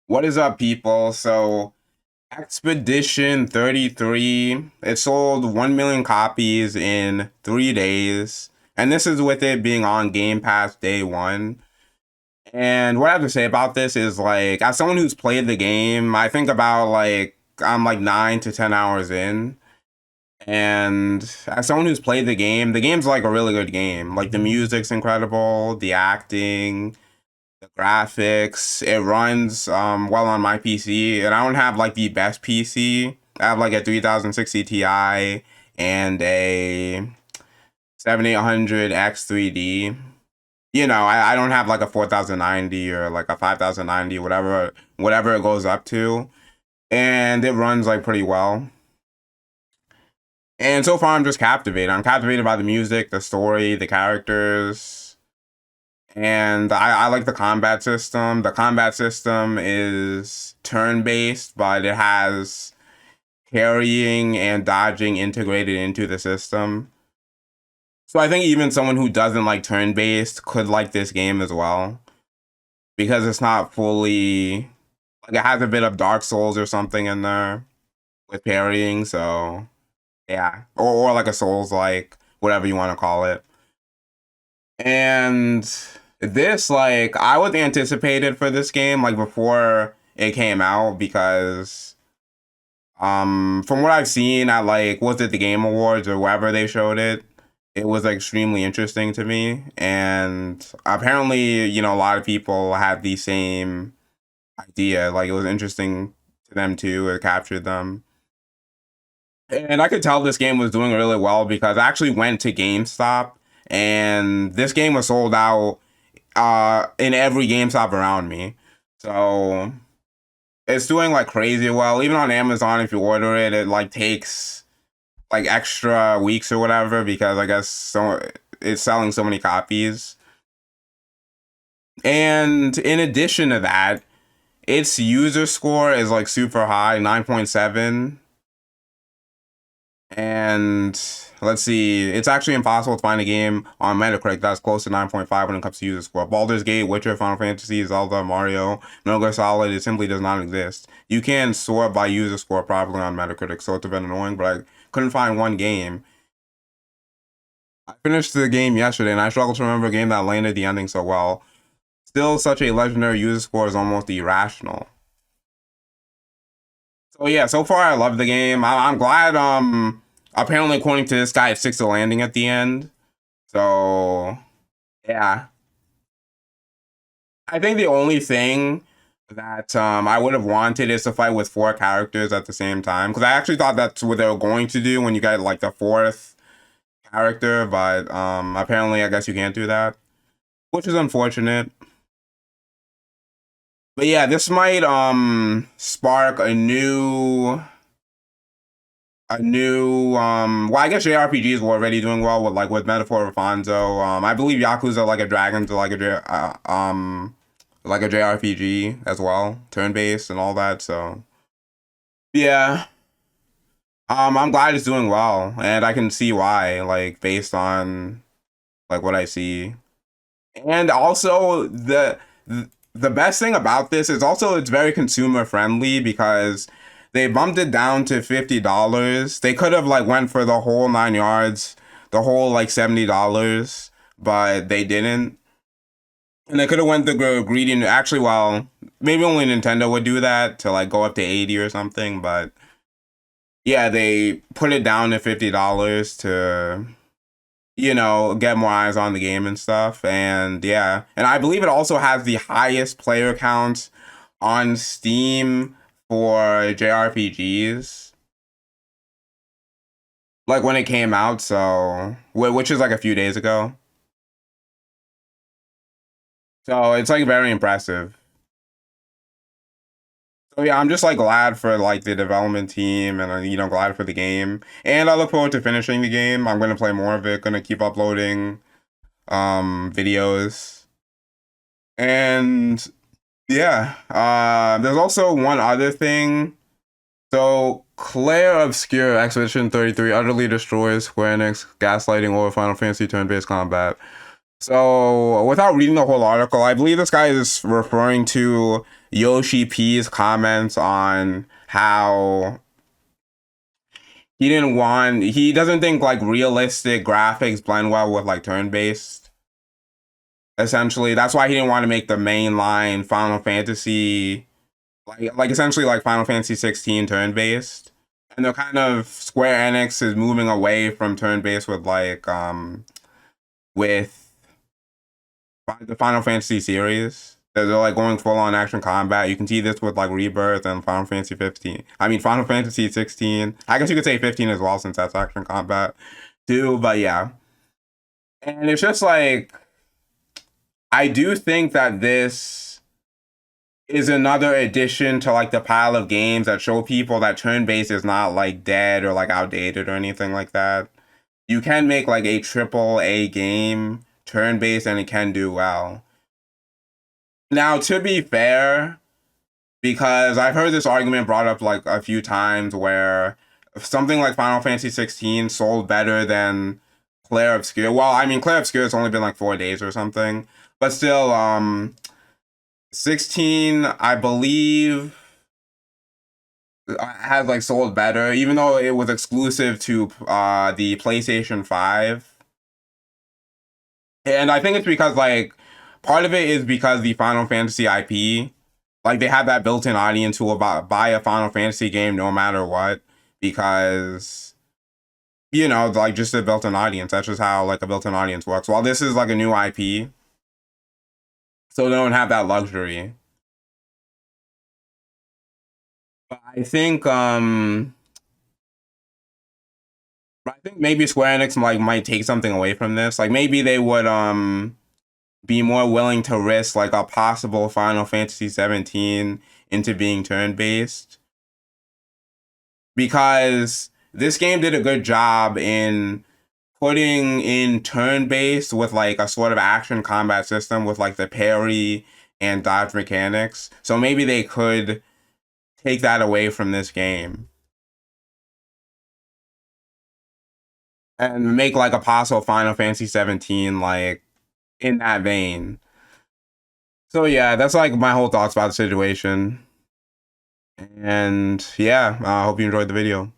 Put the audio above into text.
What is up, people? So, Expedition 33, it sold 1 million copies in 3 days. And this is with it being on Game Pass day one. And what I have to say about this is like, as someone who's played the game, I think about I'm like 9 to 10 hours in. And as someone who's played the game's like a really good game. Like, the music's incredible, the acting, the graphics. It runs well on my PC, and I don't have like the best PC. I have like a 3060 Ti and a 7800X 3D. I don't have like a 4090 or like a 5090, whatever it goes up to, and it runs like pretty well. And so far, I'm just captivated. I'm captivated by the music, the story, the characters, and I like the combat system. The combat system is turn-based, but it has parrying and dodging integrated into the system. So I think even someone who doesn't like turn-based could like this game as well. Because it's not fully like it has a bit of Dark Souls or something in there with parrying, so yeah. Or like a Souls like, whatever you want to call it. And this, like, I was anticipated for this game, like, before it came out, because from what I've seen at, like, was it the Game Awards or wherever they showed it, it was like, extremely interesting to me. And apparently, a lot of people had the same idea. Like, it was interesting to them too. It captured them. And I could tell this game was doing really well because I actually went to GameStop, and this game was sold out in every GameStop around me. So it's doing like crazy well. Even on Amazon, if you order it, it like takes like extra weeks or whatever, because I guess it's selling so many copies. And in addition to that, its user score is like super high, 9.7. And let's see, it's actually impossible to find a game on Metacritic that's close to 9.5 when it comes to user score. Baldur's Gate, Witcher, Final Fantasy, Zelda, Mario, Metal Gear Solid, it simply does not exist. You can sort by user score properly on Metacritic, so it's a bit annoying, but I couldn't find one game. I finished the game yesterday, and I struggle to remember a game that landed the ending so well. Still, such a legendary user score is almost irrational. So yeah, so far I love the game. I'm glad. Apparently, according to this guy, it sticks the landing at the end. So yeah, I think the only thing that I would have wanted is to fight with four characters at the same time, because I actually thought that's what they were going to do when you get like the fourth character, but apparently I guess you can't do that, which is unfortunate. But yeah, this might spark a new well, I guess jrpgs were already doing well with Metaphor Rafonso. I believe Yakuza Like a Dragon's like a jrpg as well, turn-based and all that. So yeah, I'm glad it's doing well, and I can see why, like, based on like what I see. And also the best thing about this is also it's very consumer friendly, because they bumped it down to $50. They could have like went for the whole 9 yards, the whole like $70, but they didn't. And they could have went the greedy. Actually, well, maybe only Nintendo would do that, to like go up to 80 or something. But yeah, they put it down to $50 to get more eyes on the game and stuff. And yeah, and I believe it also has the highest player count on Steam for JRPGs, like when it came out. So, which is like a few days ago. So it's like very impressive. So yeah, I'm just like glad for like the development team, and glad for the game. And I look forward to finishing the game. I'm gonna play more of it. Gonna keep uploading videos. And yeah, there's also one other thing. So, Clair Obscur Expedition 33 utterly destroys Square Enix gaslighting over Final Fantasy turn-based combat. So without reading the whole article, I believe this guy is referring to Yoshi P's comments on how he doesn't think like realistic graphics blend well with like turn-based. Essentially, that's why he didn't want to make the mainline Final Fantasy like essentially like Final Fantasy 16 turn-based. And they're kind of Square Enix is moving away from turn-based with with the Final Fantasy series. They're like going full on action combat. You can see this with like Rebirth and Final Fantasy 15. I mean Final Fantasy 16. I guess you could say 15 as well since that's action combat too, but yeah. And it's just like I do think that this is another addition to like the pile of games that show people that turn-based is not like dead or like outdated or anything like that. You can make like a triple A game turn-based and it can do well. Now, to be fair, because I've heard this argument brought up like a few times where something like Final Fantasy 16 sold better than Clair Obscur. Well, I mean, Clair Obscur has only been like 4 days or something, but still, 16, I believe, has like sold better, even though it was exclusive to the PlayStation 5. And I think it's because like part of it is because the Final Fantasy IP, like they have that built-in audience who will buy a Final Fantasy game no matter what, because like just a built-in audience. That's just how like a built-in audience works. While this is like a new IP, so they don't have that luxury. But I think maybe Square Enix might take something away from this. Like maybe they would be more willing to risk like a possible Final Fantasy 17 into being turn-based, because this game did a good job in putting in turn-based with like a sort of action combat system with like the parry and dodge mechanics. So maybe they could take that away from this game and make like a possible Final Fantasy 17 like in that vein. So yeah, that's like my whole thoughts about the situation. And yeah, I hope you enjoyed the video.